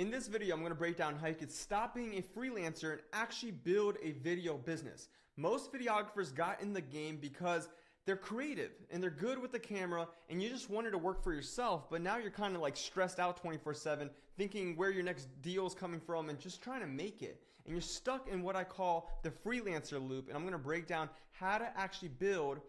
In this video, I'm going to break down how you could stop being a freelancer and actually build a video business. Most videographers got in the game because they're creative and they're good with the camera and you just wanted to work for yourself, but now you're kind of like stressed out 24/7, thinking where your next deal is coming from and just trying to make it. And you're stuck in what I call the freelancer loop, and I'm going to break down how to actually build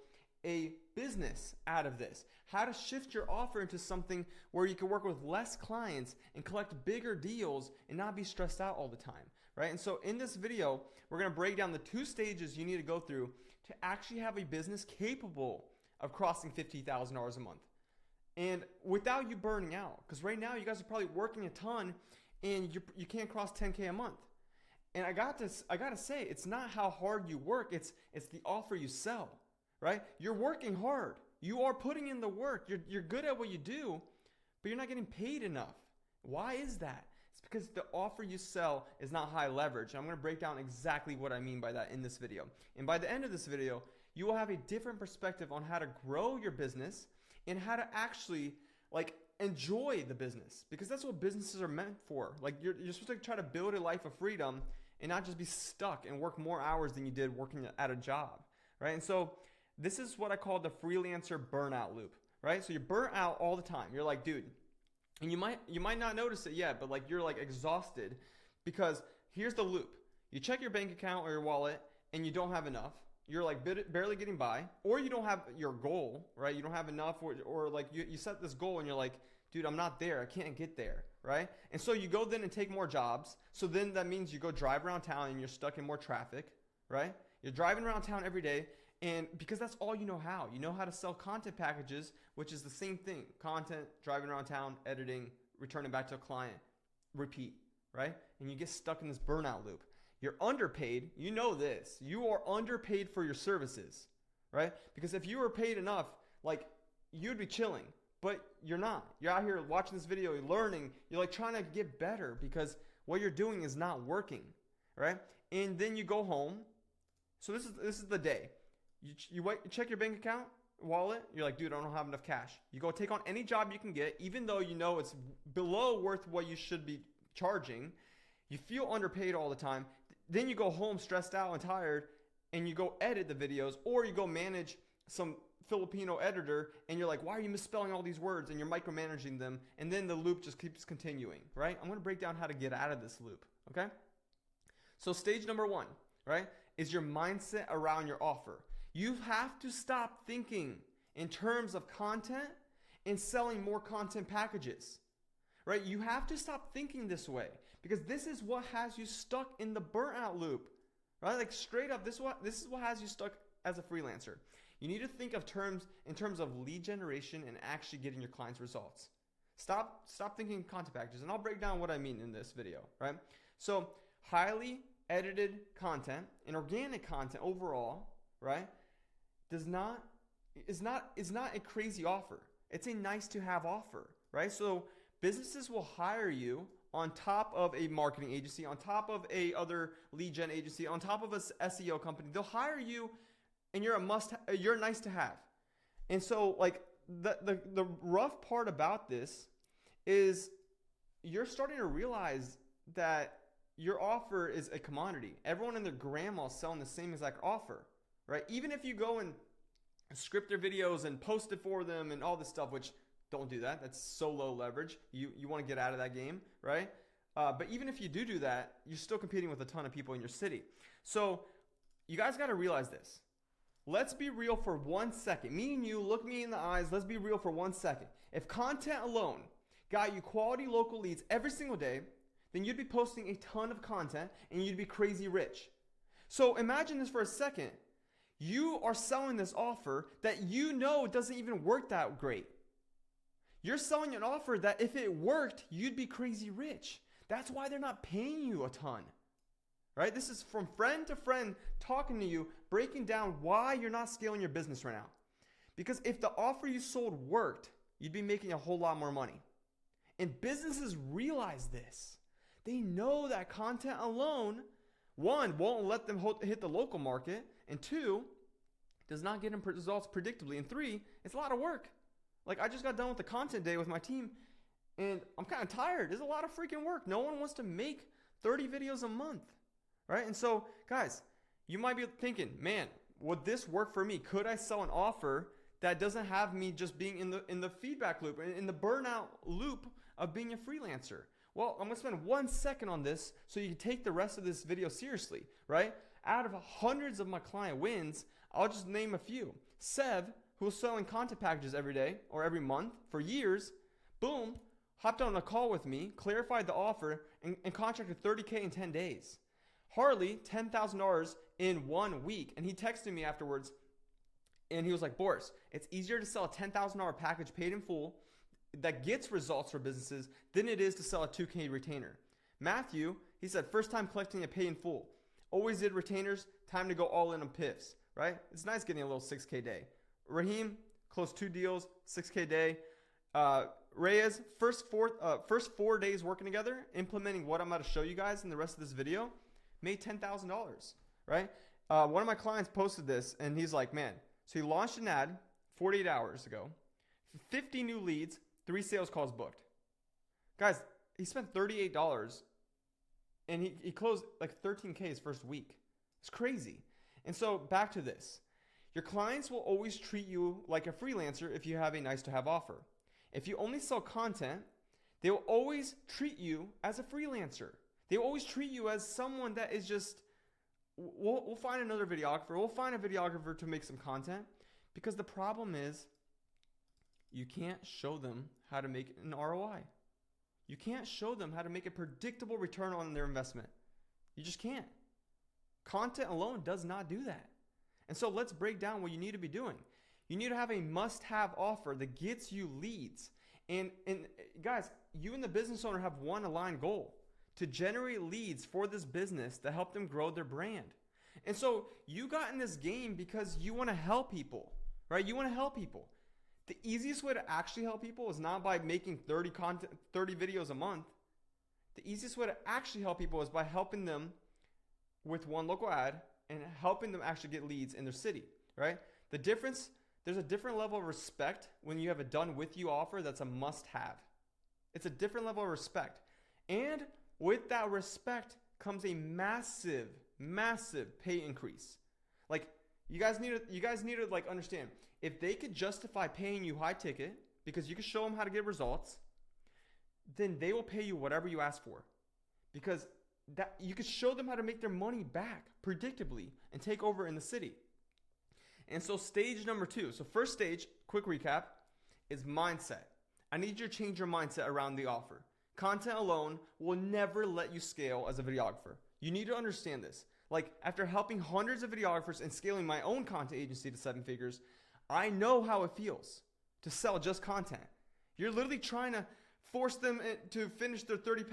a business out of this, how to shift your offer into something where you can work with less clients and collect bigger deals and not be stressed out all the time, right? And so in this video, we're going to break down the 2 stages you need to go through to actually have a business capable of crossing $50,000 a month and without you burning out. Because right now you guys are probably working a ton and you can't cross 10K a month. And I got to say, it's not how hard you work, it's the offer you sell. Right? You're working hard. You are putting in the work. You're good at what you do, but you're not getting paid enough. Why is that? It's because the offer you sell is not high leverage. I'm going to break down exactly what I mean by that in this video. And by the end of this video, you will have a different perspective on how to grow your business and how to actually enjoy the business, because that's what businesses are meant for. Like you're supposed to try to build a life of freedom and not just be stuck and work more hours than you did working at a job, right? And so this is what I call the freelancer burnout loop, right? So you're burnt out all the time. You're like, dude, and you might not notice it yet, but you're exhausted, because here's the loop. You check your bank account or your wallet and you don't have enough. You're barely getting by, or you don't have your goal, right? You don't have enough, or you set this goal and you're like, dude, I'm not there. I can't get there, right? And so you go then and take more jobs. So then that means you go drive around town and you're stuck in more traffic, right? You're driving around town every day, and because that's all you know how. You know how to sell content packages, which is the same thing. Content, driving around town, editing, returning back to a client, repeat, right? And you get stuck in this burnout loop. You're underpaid. You know this. You are underpaid for your services, right? Because if you were paid enough, you'd be chilling, but you're not. You're out here watching this video, you're learning, you're trying to get better because what you're doing is not working, right? And then you go home. So this is the day. You check your bank account, wallet. You're like, dude, I don't have enough cash. You go take on any job you can get, even though you know it's below worth what you should be charging. You feel underpaid all the time. Then you go home stressed out and tired, and you go edit the videos, or you go manage some Filipino editor, and you're like, why are you misspelling all these words? And you're micromanaging them, and then the loop just keeps continuing, right? I'm going to break down how to get out of this loop, okay? So stage number 1, right, is your mindset around your offer. You have to stop thinking in terms of content and selling more content packages, right? You have to stop thinking this way, because this is what has you stuck in the burnout loop, right? Straight up, this is what has you stuck as a freelancer. You need to think of in terms of lead generation and actually getting your clients results. Stop thinking content packages, and I'll break down what I mean in this video, right? So highly edited content and organic content overall, right, is not a crazy offer. It's a nice to have offer, right? So businesses will hire you on top of a marketing agency, on top of a other lead gen agency, on top of a SEO company. They'll hire you, and you're a nice to have. And so the rough part about this is you're starting to realize that your offer is a commodity. Everyone and their grandma is selling the same exact offer, right? Even if you go and script their videos and post it for them and all this stuff, which don't do that. That's so low leverage. You want to get out of that game, right? But even if you do that, you're still competing with a ton of people in your city. So you guys got to realize this. Let's be real for 1 second. Me and you, look me in the eyes. Let's be real for 1 second. If content alone got you quality local leads every single day, then you'd be posting a ton of content and you'd be crazy rich. So imagine this for a second. You are selling this offer that you know doesn't even work that great. You're selling an offer that if it worked, you'd be crazy rich. That's why they're not paying you a ton, right? This is from friend to friend talking to you, breaking down why you're not scaling your business right now. Because if the offer you sold worked, you'd be making a whole lot more money. And businesses realize this. They know that content alone, 1, won't let them hit the local market, and 2, does not get them results predictably, and 3, it's a lot of work. I just got done with the content day with my team, And I'm kind of tired. There's a lot of freaking work. No one wants to make 30 videos a month, right? And so, guys, you might be thinking, man, would this work for me? Could I sell an offer that doesn't have me just being in the feedback loop, in the burnout loop of being a freelancer? Well, I'm gonna spend 1 second on this so you can take the rest of this video seriously, right? Out of hundreds of my client wins, I'll just name a few. Sev, who was selling content packages every day or every month for years, boom, hopped on a call with me, clarified the offer, and contracted $30K in 10 days. Harley, $10,000 in 1 week. And he texted me afterwards, and he was like, Boris, it's easier to sell a $10,000 package paid in full that gets results for businesses than it is to sell a $2K retainer. Matthew, he said, first time collecting a pay in full. Always did retainers, time to go all in on PIFs, right? It's nice getting a little 6K day. Raheem, closed 2 deals, 6K day. Reyes, first 4 days working together, implementing what I'm about to show you guys in the rest of this video, made $10,000, right? One of my clients posted this, and he's like, man, so he launched an ad 48 hours ago, 50 new leads, 3 sales calls booked. Guys, he spent $38, and he closed like 13K his first week. It's crazy. And so back to this. Your clients will always treat you like a freelancer if you have a nice to have offer. If you only sell content, they will always treat you as a freelancer. They will always treat you as someone that is just, we'll find another videographer. We'll find a videographer to make some content, because the problem is you can't show them how to make an ROI. You can't show them how to make a predictable return on their investment. You just can't. Content alone does not do that. And so let's break down what you need to be doing. You need to have a must-have offer that gets you leads. And guys, you and the business owner have one aligned goal: to generate leads for this business to help them grow their brand. And so you got in this game because you want to help people, right? You want to help people. The easiest way to actually help people is not by making 30 videos a month. The easiest way to actually help people is by helping them with one local ad and helping them actually get leads in their city, right? The difference, there's a different level of respect when you have a done with you offer that's a must have. It's a different level of respect. And with that respect comes a massive, massive pay increase. Like, you guys need to like understand, if they could justify paying you high ticket because you can show them how to get results, then they will pay you whatever you ask for, because that you could show them how to make their money back predictably and take over in the city. And so stage number 2. So first stage, quick recap, is mindset. I need you to change your mindset around the offer. Content alone will never let you scale as a videographer. You need to understand this. Like, after helping hundreds of videographers and scaling my own content agency to 7 figures, I know how it feels to sell just content. You're literally trying to force them to finish their 30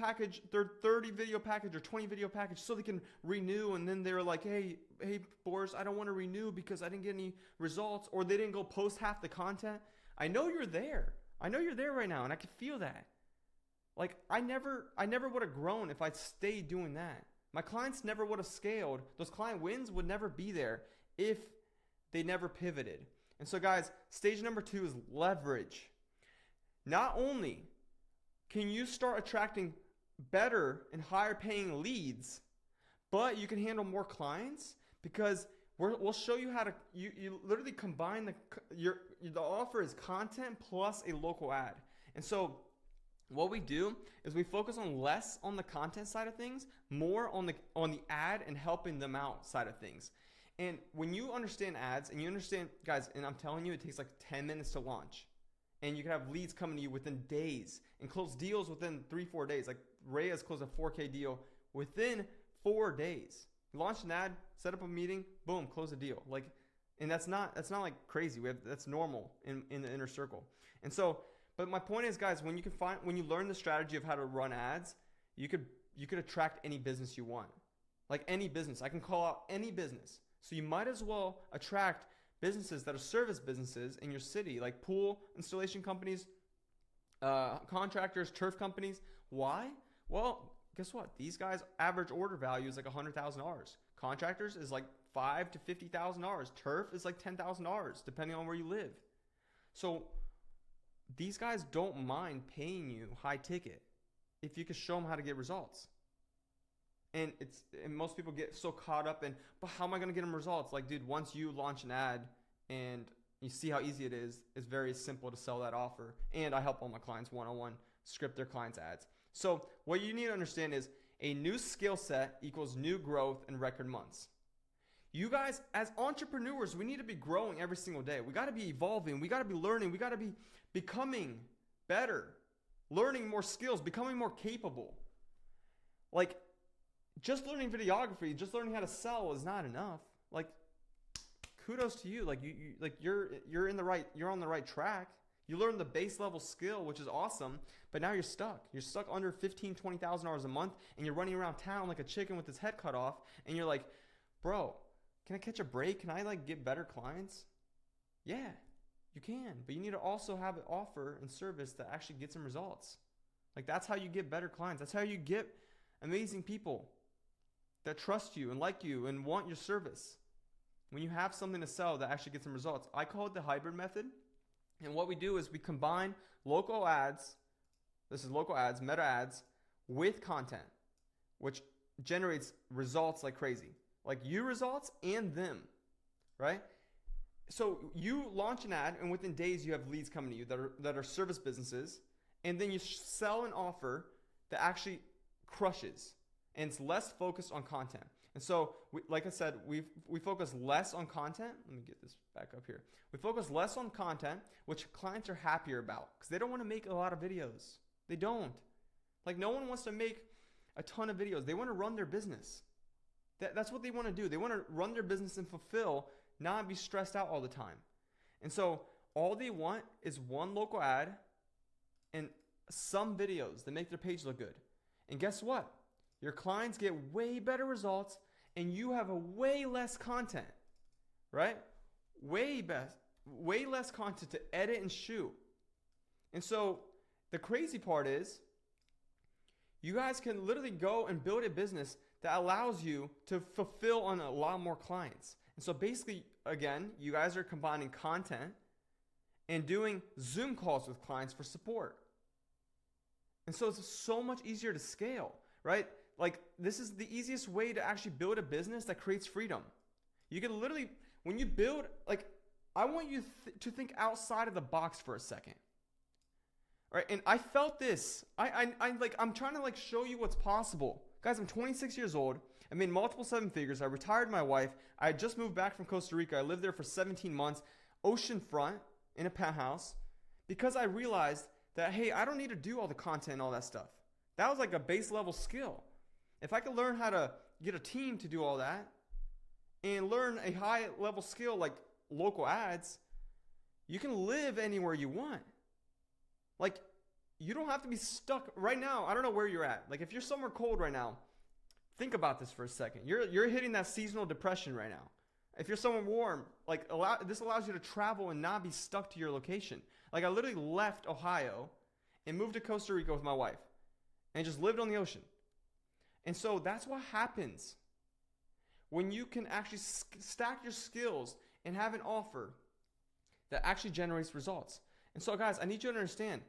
video package or 20 video package so they can renew, and then they're like, hey Boris, I don't want to renew because I didn't get any results, or they didn't go post half the content. I know you're there. I know you're there right now, and I can feel that. Like, I never would have grown if I stayed doing that. My clients never would have scaled. Those client wins would never be there if they never pivoted. And so guys, stage number 2 is leverage. Not only can you start attracting better and higher paying leads, but you can handle more clients, because we'll show you how to, you literally combine the offer is content plus a local ad. And so what we do is we focus on less on the content side of things, more on the ad and helping them out side of things. And when you understand ads, and you understand, guys, and I'm telling you, it takes like 10 minutes to launch. And you can have leads coming to you within days and close deals within 3-4 days. Like, Reyes closed a 4K deal within 4 days. Launched an ad, set up a meeting, boom, close a deal. Like, and that's not like crazy. That's normal in the inner circle. And so, but my point is, guys, when you learn the strategy of how to run ads, you could attract any business you want. Like, any business. I can call out any business. So you might as well attract businesses that are service businesses in your city, like pool installation companies, contractors, turf companies. Why? Well, guess what? These guys' average order value is like $100,000. Contractors is like $5,000 to $50,000. Turf is like $10,000, depending on where you live. So these guys don't mind paying you high ticket if you can show them how to get results. And most people get so caught up in, but how am I going to get them results? Like, dude, once you launch an ad and you see how easy it is, it's very simple to sell that offer. And I help all my clients one-on-one script their clients' ads. So what you need to understand is a new skill set equals new growth and record months. You guys, as entrepreneurs, we need to be growing every single day. We got to be evolving. We got to be learning. We got to be becoming better, learning more skills, becoming more capable. Like, just learning videography, just learning how to sell is not enough. Like, kudos to you. Like you're on the right track. You learned the base level skill, which is awesome, but now you're stuck. You're stuck under $15,000, $20,000 a month, and you're running around town like a chicken with his head cut off, and you're like, bro, can I catch a break? Can I like get better clients? Yeah, you can, but you need to also have an offer and service that actually gets some results. Like, that's how you get better clients. That's how you get amazing people that trust you and like you and want your service. When you have something to sell that actually gets some results. I call it the hybrid method. And what we do is we combine local ads, this is local ads, meta ads, with content, which generates results like crazy. Like you results and them, right? So you launch an ad and within days you have leads coming to you that are service businesses, and then you sell an offer that actually crushes, and it's less focused on content. And so, like I said, we focus less on content. Let me get this back up here. We focus less on content, which clients are happier about because they don't want to make a lot of videos. They don't. Like, no one wants to make a ton of videos. They want to run their business. That's what they want to do. They want to run their business and fulfill, not be stressed out all the time. And so all they want is one local ad and some videos that make their page look good. And guess what? Your clients get way better results and you have a way less content, right? Way less content to edit and shoot. And so the crazy part is you guys can literally go and build a business that allows you to fulfill on a lot more clients. And so basically, again, you guys are combining content and doing Zoom calls with clients for support. And so it's so much easier to scale, right? Like, this is the easiest way to actually build a business that creates freedom. You can literally, when you build, like, I want you to think outside of the box for a second. All right, and I felt this. I'm trying to like show you what's possible. Guys, I'm 26 years old. I made multiple seven figures. I retired my wife. I had just moved back from Costa Rica. I lived there for 17 months, oceanfront in a penthouse, because I realized that, hey, I don't need to do all the content and all that stuff. That was like a base level skill. If I could learn how to get a team to do all that and learn a high level skill like local ads, you can live anywhere you want. Like, you don't have to be stuck right now. I don't know where you're at. Like, if you're somewhere cold right now, think about this for a second. You're hitting that seasonal depression right now. If you're somewhere warm, like this allows you to travel and not be stuck to your location. Like, I literally left Ohio and moved to Costa Rica with my wife and just lived on the ocean. And so that's what happens when you can actually stack your skills and have an offer that actually generates results. And so, guys, I need you to understand,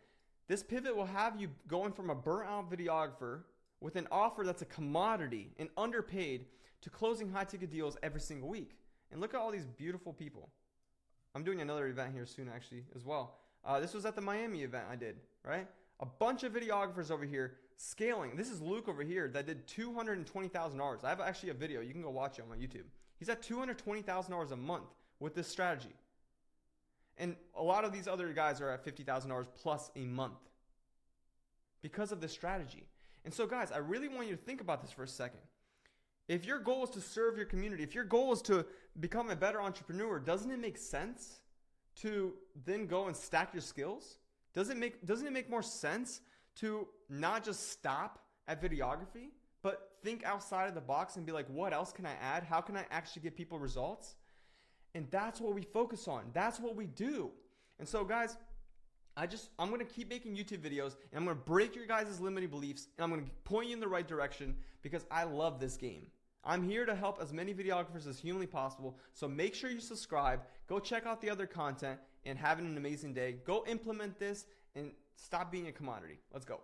this pivot will have you going from a burnt-out videographer with an offer that's a commodity and underpaid to closing high-ticket deals every single week. And look at all these beautiful people. I'm doing another event here soon, actually, as well. This was at the Miami event I did, right? A bunch of videographers over here scaling. This is Luke over here that did $220,000. I have actually a video. You can go watch it on my YouTube. He's at $220,000 a month with this strategy. And a lot of these other guys are at $50,000 plus a month because of this strategy. And so, guys, I really want you to think about this for a second. If your goal is to serve your community, if your goal is to become a better entrepreneur, doesn't it make sense to then go and stack your skills? Doesn't it make more sense to not just stop at videography, but think outside of the box and be like, what else can I add? How can I actually get people results? And that's what we focus on. That's what we do. And so, guys, I'm going to keep making YouTube videos, and I'm going to break your guys' limiting beliefs, and I'm going to point you in the right direction because I love this game. I'm here to help as many videographers as humanly possible, so make sure you subscribe, go check out the other content, and have an amazing day. Go implement this and stop being a commodity. Let's go.